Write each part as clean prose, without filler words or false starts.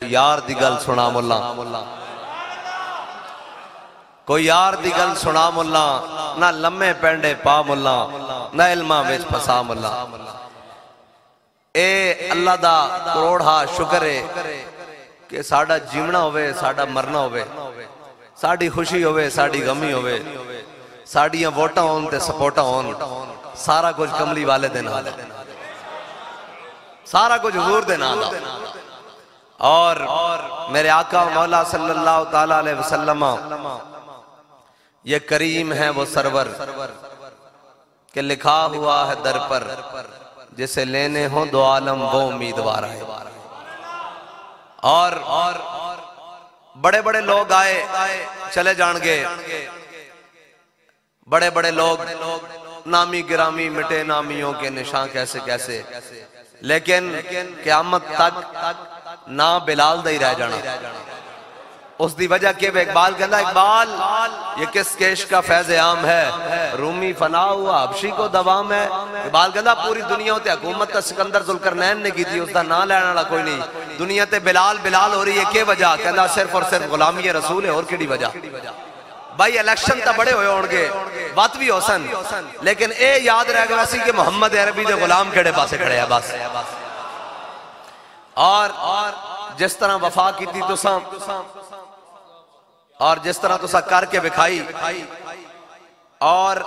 یار دی گل سنا ملا، کوئی یار دی گل سنا ملا، نہ لمے پینڈے پا ملا، نہ علمہ وچ پھسا ملا۔ اے اللہ دا کروڑا شکر ہے کہ ساڑا جیونا ہوئے، ساڑا مرنا ہوئے، ساڑی خوشی ہوئے، ساڑی غمی ہوئے، ساڑیاں ووٹا ہون تے سپورٹا ہون، سارا کچھ کملی والے دے نال، سارا کچھ حضور دے نال۔ اور میرے آقا مولا صلی اللہ تعالیٰ علیہ وسلم یہ کریم ہے وہ سرور کہ لکھا ہوا ہے در پر جسے لینے ہوں دو عالم وہ امیدوار ہے۔ اور بڑے بڑے لوگ آئے چلے جانگے، بڑے بڑے لوگ نامی گرامی مٹے نامیوں کے نشان کیسے کیسے، لیکن قیامت تک نہ بلال دے رہ جانا۔ اس دی وجہ کہ اقبال کہتا ہے اقبال یہ کس کیش کا فیض عام ہے، رومی فنا ہوا حبشی کو دوام ہے۔ اقبال کہتا پوری دنیا ہوتے حکومت تا سکندر ذوالقرنین نے کی تھی، اس دا نہ لینا والا کوئی نہیں، دنیا تے بلال بلال ہو رہی ہے کہ وجہ کہتا صرف اور صرف غلامی رسول ہے، اور کیڑی وجہ۔ بھائی الیکشن تا بڑے ہوئے ہونگے بات بھی ہو سن، لیکن اے یاد رہ گیا سی کہ محمد عربی دے غلام کڑے پاسے کھڑے ہیں بس۔ اور جس طرح وفا کی تھی تو سام، اور جس طرح تو سا کر کے بکھائی، اور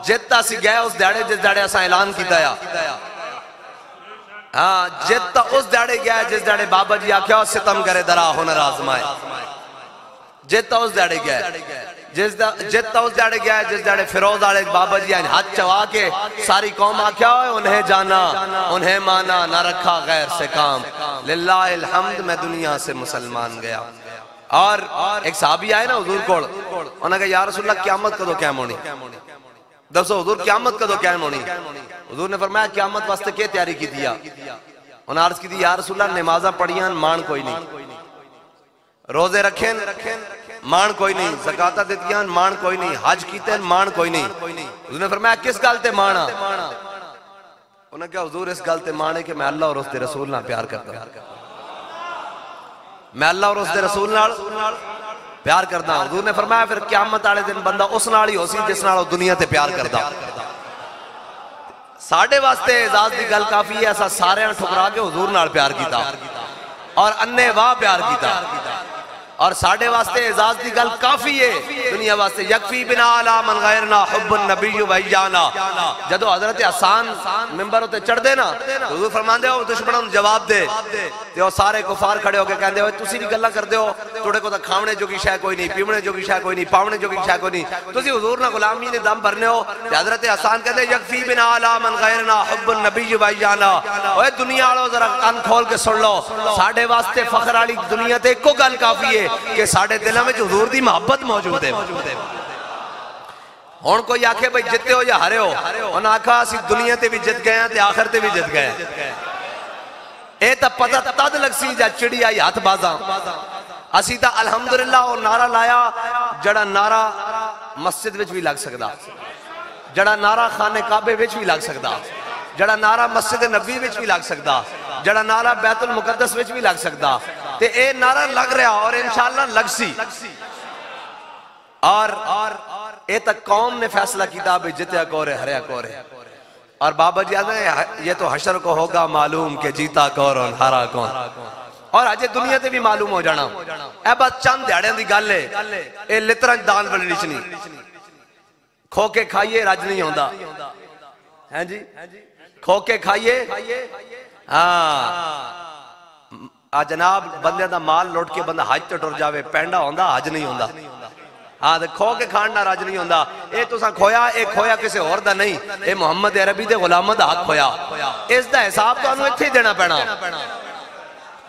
جتا سی گئے اس دیڑے جس دیڑے اسا اعلان کی دیا، ہاں جتا اس دیڑے گیا جس دیڑے بابا جی آکھیا ستم کرے درا ہنر آزمائے، جتا اس دیڑے گیا جتا اس دیڑے گیا جس دیڑے فیروز آڑے بابا جی آئین ہاتھ چوا کے ساری قوم آکھیا ہوئے انہیں جانا انہیں مانا نہ رکھا غیر سے کام، للہ الحمد میں دنیا سے مسلمان گیا۔ اور ایک صحابی آئے نا حضور کوڑ، انہوں نے کہا یا رسول اللہ قیامت کا دو قیام ہونی، دسو حضور قیامت کا دو قیام ہونی۔ حضور نے فرمایا قیامت واسطے کیا تیاری کی دیا؟ انہوں نے عرض کی دی یا رسول اللہ نمازہ پڑھیاں مان کوئی نہیں، روزے رکھیں مان کوئی نہیں، زکاة دیتیاں مان کوئی نہیں، حج کیتے مان کوئی نہیں۔ حضور نے فرمایا کس گالتے مانا؟ انہوں نے کہا حضور اس گالتے مانے کہ میں اللہ اور اس دے رسول نہ پیار کرتا ہوں، میں اللہ اور اس دے رسول نال پیار کرتا ہوں۔ حضور نے فرمایا پھر قیامت آلے دن بندہ اس نال ہی ہو سی جس نال دنیا تے پیار کرتا۔ ساڑھے واسطے اعزاز دی گل کافی ہے، ایسا سارے ٹھکرا کے حضور نال پیار کیتا اور انے واہ پیار کیتا، اور ساڑھے واسطے اعزاز دی گل کافی ہے دنیا واسطے۔ یکفی بنا علا من غیرنا حب النبی ویانا، جدو حضرت حسان ممبر ہوتے چڑھ دے نا حضور فرمان دے ہو دشمنوں جواب دے وہ سارے کفار کھڑے ہو کے کہندے ہو تسی بھی گلہ کر دے ہو، توڑے کو تا کھاونے جو کی شے کوئی نہیں، پیونے جو کی شے کوئی نہیں، پاونے جو کی شے کوئی نہیں، تسی حضور نہ غلامی نے دم بھرنے ہو۔ حضرت حسان کہتے یکفی بنا علا من غیرنا حب النبی ویانا، اوہ دنیا آلو ذرا کان کھول کے سن لو، ساڑھے واسطے فخر آلی دنیا تے کو گل کافی ہے کہ ساڑھے دلوں میں جو حضور دی محبت موجود ہے۔ ہون کوئی آکھے بھئی جتے ہو یا ہرے ہو، انہاں آکھا اسی دنیا تے بھی جت گئے ہیں تے آخر تے بھی جت گئے ہیں۔ اے تا پتہ تد لگ سی جا چڑی آئی ہاتھ بازاں، اسی تا الحمدللہ اور نعرہ لایا جڑا نعرہ مسجد وچ بھی لگ سکدا، جڑا نعرہ خانے کعبے وچ بھی لگ سکدا، جڑا نعرہ مسجد نبی وچ بھی لگ سکدا، جڑا نعرہ بیت المقدس وچ بھی لگ سکدا، تے اے نعرہ لگ رہا اور انشاءاللہ لگ سی۔ اور اے تک قوم نے فیصلہ کیتا بھی جتیا کورے ہریا کورے، اور بابا جی آدھے یہ تو حشر کو ہوگا معلوم کہ جیتا کور اور ہارا کون، اور آجے دنیا تے بھی معلوم ہو جانا۔ اے بات چند دیڑیں دی گل ہے، اے لترنج دان بڑی نچنی، کھو کے کھائیے رج نہیں ہوندہ، ہیں جی کھو کے کھائیے، جناب بندے دا مال لوٹ کے بندہ حج تے ٹر جاوے پینڈا ہوندہ حج نہیں ہوندہ، ہاں کھو کے کھاننا راج نہیں ہوندہ۔ اے تو ساں کھویا، اے کھویا کسے اور دا نہیں، اے محمد عربی دے غلامت حق کھویا، اس دا حساب تو انہوں اتھے دینا پینا،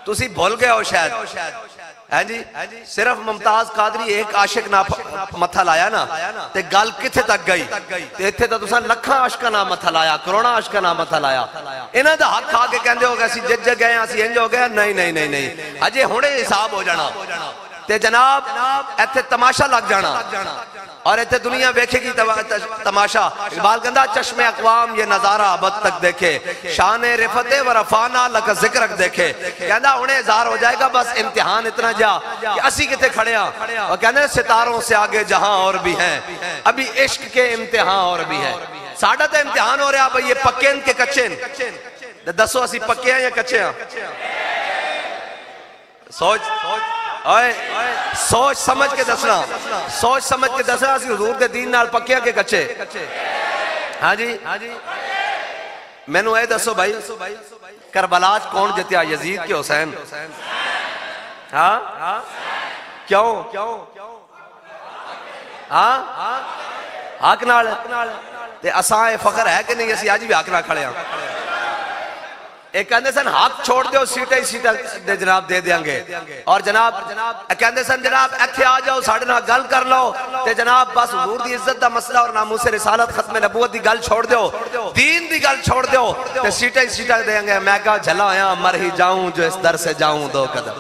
تسی بھول گئے ہو شاید، ہے جی صرف ممتاز قادری ایک عاشق نہ متھا لایا نا تے گل کتھے تک گئی، تے اتھے تا تساں لکھاں عاشقہ نہ متھا لایا، کروڑا عاشقہ نہ متھا لایا، انہاں دا حق کھا کے کہندے ہو گئے اسی جج گئے ہیں اسی انج ہو گئے، نہیں نہیں نہیں نہیں، اجے ہونے حساب ہو جانا، تے جناب ایتھے تماشا لگ جانا اور ایتھے دنیا ویکھے گی تماشا. اقبال کہندا چشم اقوام یہ نظارہ ابد تک دیکھے شان رفت و رفانا لک ذکرک دیکھے. کہندا انہیں اظہار ہو جائے گا بس امتحان اتنا جا کہ اسی کتے کھڑے ہیں اور کہنے ستاروں سے آگے جہاں اور بھی ہیں ابھی عشق کے امتحان اور بھی ہیں. ساڑھا تا امتحان ہو رہا بھئی یہ پکے ان کے کچے ہیں دسو اسی پکے ہیں یا کچے ہیں. سوچ سمجھ کے دسنا سوچ سمجھ کے دسنا اسی حضور دے دین نال پکے کے کچے. ہاں جی میں نو اے دسو بھائی کربلاج کون جتیا یزید کے حسین؟ ہاں کیوں ہاں حق نال تے اساں اے فخر ہے کہ نہیں اسی آج بھی حق نہ کھڑے ہیں. ایک کہندے سن حق چھوڑ دیو سیٹیں دے جناب دے دیاں گے اور جناب کہندے سن جناب ایتھے آ جاؤ ساڑھے نہ گل کر لو تے جناب بس حضور دی عزت دا مسئلہ اور ناموس رسالت ختم نبوت دی گل چھوڑ دیو دین دی گل چھوڑ دیو تے سیٹیں دیں گے. میں کہا جھلا ہویا مر ہی جاؤں جو اس در سے جاؤں دو قدم.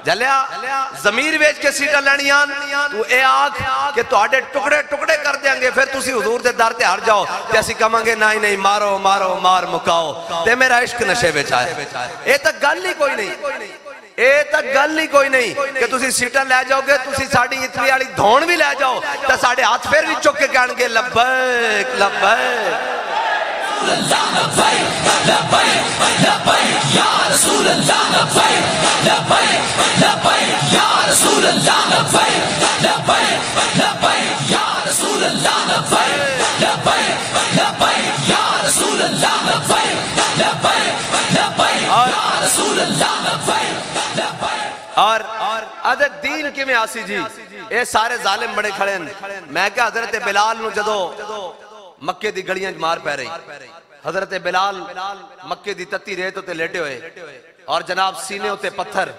جلیا ضمیر ویچ کے سیٹا لینیان تو اے آنکھ کہ تو آڑے ٹکڑے ٹکڑے کر دیں گے پھر تُسی حضور دے در تے ہر جاؤ تے اسی کہاں گے نہیں مارو مار مکاؤ تے میرا عشق نشے بچائے. اے تک گل ہی کوئی نہیں کہ تُسی سیٹا لے جاؤ گے تُسی ساڑی اتنی آڑی دھون بھی لے جاؤ تے ساڑے ہاتھ پھر بھی چک کے کہن گے لبیک اللہ لبیک لبیک لبیک یا رسول اللہ لبیک لبیک لبیک یا رسول اللہ لبیک لبیک لبیک یا رسول اللہ لبیک لبیک لبیک یا رسول اللہ لبیک لبیک لبیک یا رسول اللہ لبیک. اور عدد دین کی میں آسی جی اے سارے ظالم بڑے کھڑے ہیں. میں کہا حضرت بلال نو جدو مکے دی گڑیاں مار پہ رہی حضرت بلال مکے دی تتی ریت ہوتے لیٹے ہوئے اور جناب سینے ہوتے پتھر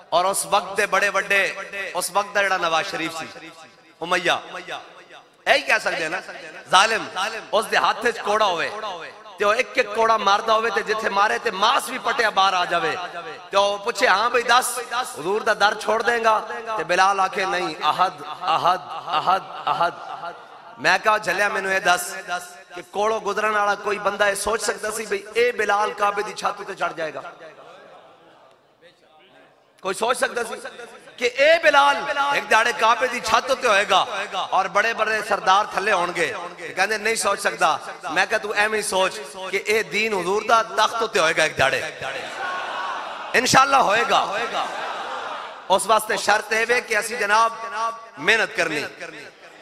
اور اس وقت دے بڑے بڑے اس وقت دا جڑا نواز شریف سی امیہ ایہی کہہ سکتے ہیں نا ظالم اس دے ہاتھے کوڑا ہوئے تو ایک کوڑا ماردہ ہوئے تے جتھے مارے تے ماس بھی پٹے باہر آ جاوے تو پوچھے ہاں بھئی دس حضور دا در چھوڑ دیں گا تے بلال آکے نہیں احد احد احد احد. میں کہا جھلیا میں نے دس کہ کوڑو گزرن آڑا کوئی بندہ ہے سوچ سکتا سی بھئی اے بلال کعبے دی چھاتوں تے چڑھ جائے گا؟ کوئی سوچ سکتا سی کہ اے بلال ایک داڑے کعبے دی چھاتوں تے ہوئے گا اور بڑے بڑے سردار تھلے ہونگے کہنے نہیں سوچ سکتا. میں کہا تو ایم ہی سوچ کہ اے دین حضور دا تختوں تے ہوئے گا ایک داڑے انشاءاللہ ہوئے گا. اس واسطے شرط ہے کہ اسی جناب محنت کرنی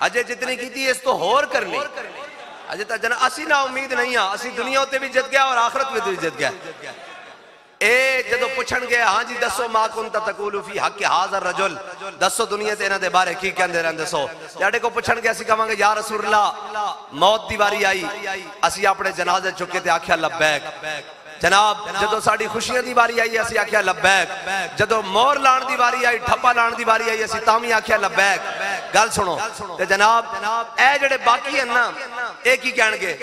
اجے جتنی کی تھی اس تو ہور کرنی اجے تا جناب اسی نا امید نہیں ہاں اسی دنیا ہوتے بھی جت گیا اور آخرت بھی جت گیا. اے جدو پوچھن گئے ہاں جی دسو ما کنتا تقولو فی حق حاضر رجل دسو دنیا تے انہ دے بارے کی کہندے رہن دسو جاڑے کو پوچھن گئے اسی کہاں گے یا رسول اللہ موت دیواری آئی اسی اپنے جنازے چکے تے آکھیا لبیک. جناب جدو ساڑی خوشیاں دی باری آئی اسی آکھیا لبیک. جدو مور لان دی باری آئی ٹھپا لان دی باری آئی اسی تامی آکھیا لبیک. گل سنو تے جناب اے جڑے باقی ہیں نا ایک ہی کہن گے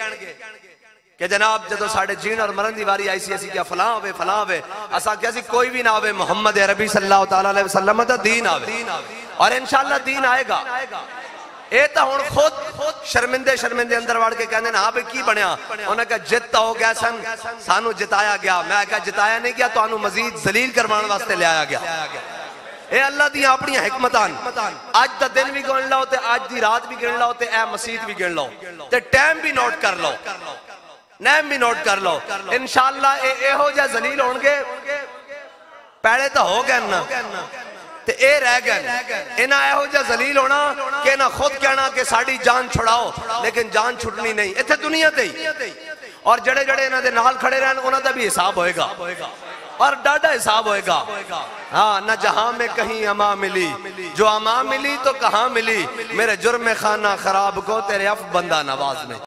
کہ جناب جدو ساڑے جین اور مرن دی باری آئی سی اسی کیا فلاں ہوئے اسا کیا سی کوئی بھی نہ ہوئے محمد عربی صلی اللہ علیہ وسلم تا دین آوے اور انشاءاللہ دین آئے گا. اے تا ہون خود شرمندے اندر وڑ کے کہنے ہاں بھئی کی بنیا انہوں نے کہا جتا ہو گیا سانو جتایا گیا. میں کہا جتایا نہیں گیا تو انہوں مزید ذلیل کرمان واسطے لے آیا گیا. اے اللہ دیاں اپنی حکمتان آج دا دن بھی گن لو تے آج دی رات بھی گن لو تے اے مسجد بھی گن لو تے ٹائم بھی نوٹ کر لو نیم بھی نوٹ کر لو انشاءاللہ اے ہو جا ذلیل ہونگے پیڑے تا ہو گئے نا تے اے رہ گئے انہا اے ہو جا ذلیل ہونا کہ انہا خود کہنا کہ ساڑی جان چھڑاؤ لیکن جان چھڑنی نہیں اتھے دنیا تے ہی اور جڑے انہا دے نال کھڑے رہن انہا دا بھی حساب ہوئے گا اور ڈاڈا حساب ہوئے گا. ہاں نہ جہاں میں کہیں اما ملی جو اما ملی تو کہاں ملی میرے جرم خانہ خراب کو تیرے اف بندہ نواز میں.